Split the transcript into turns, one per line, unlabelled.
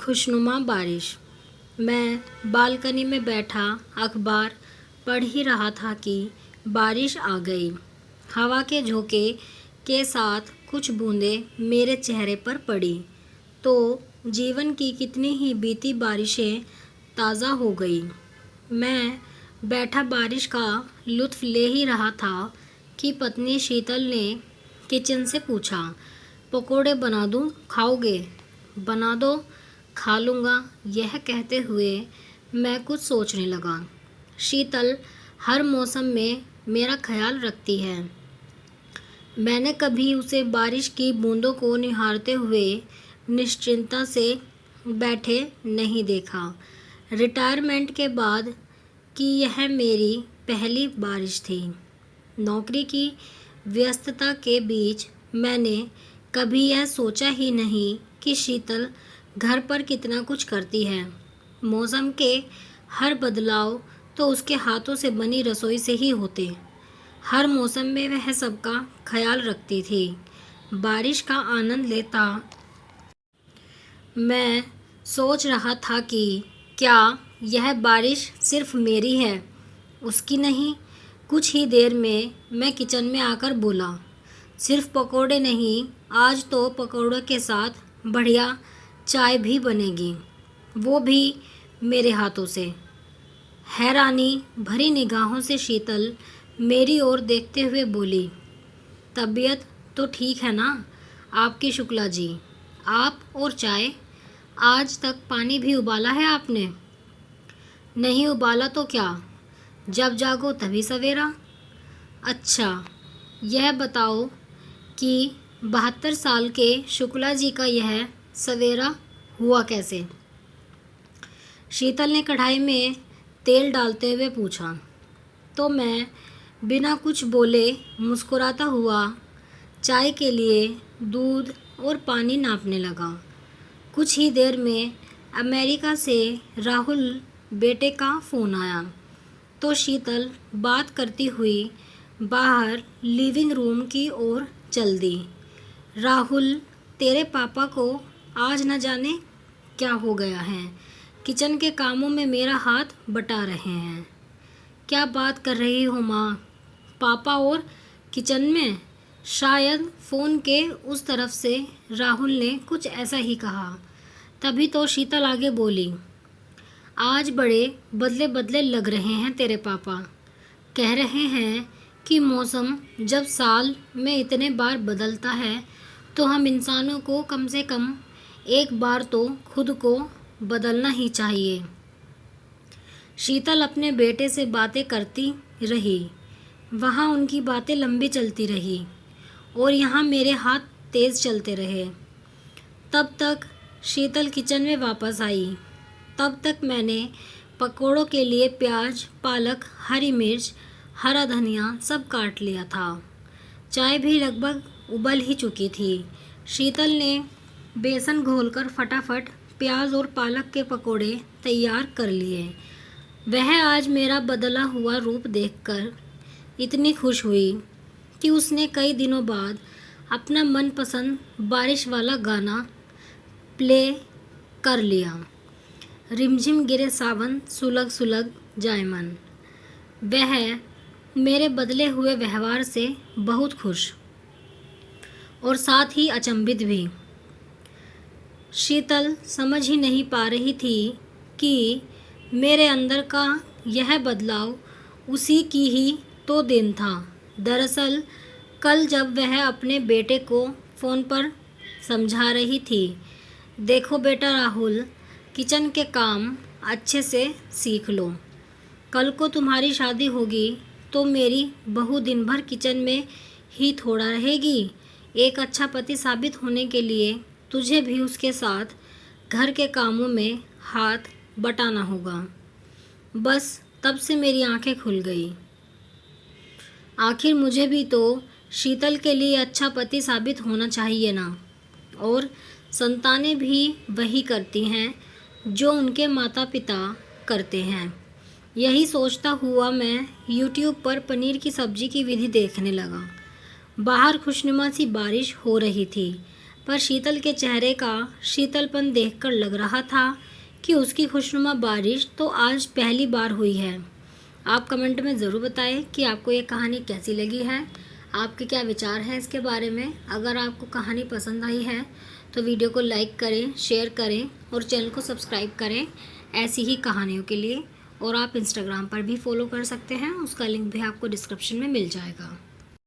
खुशनुमा बारिश। मैं बालकनी में बैठा अखबार पढ़ ही रहा था कि बारिश आ गई। हवा के झोंके के साथ कुछ बूंदें मेरे चेहरे पर पड़ी तो जीवन की कितनी ही बीती बारिशें ताज़ा हो गई। मैं बैठा बारिश का लुत्फ़ ले ही रहा था कि पत्नी शीतल ने किचन से पूछा, पकोड़े बना दूं, खाओगे? बना दो, खा लूँगा। यह कहते हुए मैं कुछ सोचने लगा। शीतल हर मौसम में मेरा ख्याल रखती है। मैंने कभी उसे बारिश की बूंदों को निहारते हुए निश्चिंतता से बैठे नहीं देखा। रिटायरमेंट के बाद की यह मेरी पहली बारिश थी। नौकरी की व्यस्तता के बीच मैंने कभी यह सोचा ही नहीं कि शीतल घर पर कितना कुछ करती है। मौसम के हर बदलाव तो उसके हाथों से बनी रसोई से ही होते। हर मौसम में वह सबका ख्याल रखती थी, बारिश का आनंद लेता। मैं सोच रहा था कि क्या यह बारिश सिर्फ मेरी है, उसकी नहीं। कुछ ही देर में मैं किचन में आकर बोला, सिर्फ पकोड़े नहीं, आज तो पकोड़ों के साथ बढ़िया चाय भी बनेगी, वो भी मेरे हाथों से। हैरानी भरी निगाहों से शीतल मेरी ओर देखते हुए बोली, तबीयत तो ठीक है ना आपकी शुक्ला जी? आप और चाय? आज तक पानी भी उबाला है आपने? नहीं उबाला तो क्या, जब जागो तभी सवेरा। अच्छा, यह बताओ कि 72 साल के शुक्ला जी का यह सवेरा हुआ कैसे? शीतल ने कढ़ाई में तेल डालते हुए पूछा तो मैं बिना कुछ बोले मुस्कुराता हुआ चाय के लिए दूध और पानी नापने लगा। कुछ ही देर में अमेरिका से राहुल बेटे का फ़ोन आया तो शीतल बात करती हुई बाहर लिविंग रूम की ओर चल दी। राहुल, तेरे पापा को आज न जाने क्या हो गया है, किचन के कामों में मेरा हाथ बटा रहे हैं। क्या बात कर रही हो माँ? पापा और किचन में? शायद फ़ोन के उस तरफ से राहुल ने कुछ ऐसा ही कहा। तभी तो शीतल आगे बोली, आज बड़े बदले बदले लग रहे हैं तेरे पापा। कह रहे हैं कि मौसम जब साल में इतने बार बदलता है तो हम इंसानों को कम से कम एक बार तो खुद को बदलना ही चाहिए। शीतल अपने बेटे से बातें करती रही। वहाँ उनकी बातें लंबी चलती रही और यहाँ मेरे हाथ तेज़ चलते रहे। तब तक शीतल किचन में वापस आई। तब तक मैंने पकोड़ों के लिए प्याज, पालक, हरी मिर्च, हरा धनिया सब काट लिया था। चाय भी लगभग उबल ही चुकी थी। शीतल ने बेसन घोलकर फटाफट प्याज और पालक के पकोड़े तैयार कर लिए। वह आज मेरा बदला हुआ रूप देखकर इतनी खुश हुई कि उसने कई दिनों बाद अपना मनपसंद बारिश वाला गाना प्ले कर लिया, रिमझिम गिरे सावन सुलग सुलग जाए मन। वह मेरे बदले हुए व्यवहार से बहुत खुश और साथ ही अचंभित भी। शीतल समझ ही नहीं पा रही थी कि मेरे अंदर का यह बदलाव उसी की ही तो देन था। दरअसल कल जब वह अपने बेटे को फ़ोन पर समझा रही थी, देखो बेटा राहुल, किचन के काम अच्छे से सीख लो। कल को तुम्हारी शादी होगी तो मेरी बहू दिन भर किचन में ही थोड़ा रहेगी। एक अच्छा पति साबित होने के लिए तुझे भी उसके साथ घर के कामों में हाथ बटाना होगा। बस तब से मेरी आंखें खुल गई। आखिर मुझे भी तो शीतल के लिए अच्छा पति साबित होना चाहिए ना। और संतानें भी वही करती हैं जो उनके माता पिता करते हैं। यही सोचता हुआ मैं YouTube पर पनीर की सब्ज़ी की विधि देखने लगा। बाहर खुशनुमा सी बारिश हो रही थी। पर शीतल के चेहरे का शीतलपन देखकर लग रहा था कि उसकी खुशनुमा बारिश तो आज पहली बार हुई है। आप कमेंट में ज़रूर बताएं कि आपको ये कहानी कैसी लगी है, आपके क्या विचार हैं इसके बारे में। अगर आपको कहानी पसंद आई है तो वीडियो को लाइक करें, शेयर करें और चैनल को सब्सक्राइब करें ऐसी ही कहानियों के लिए। और आप इंस्टाग्राम पर भी फॉलो कर सकते हैं, उसका लिंक भी आपको डिस्क्रिप्शन में मिल जाएगा।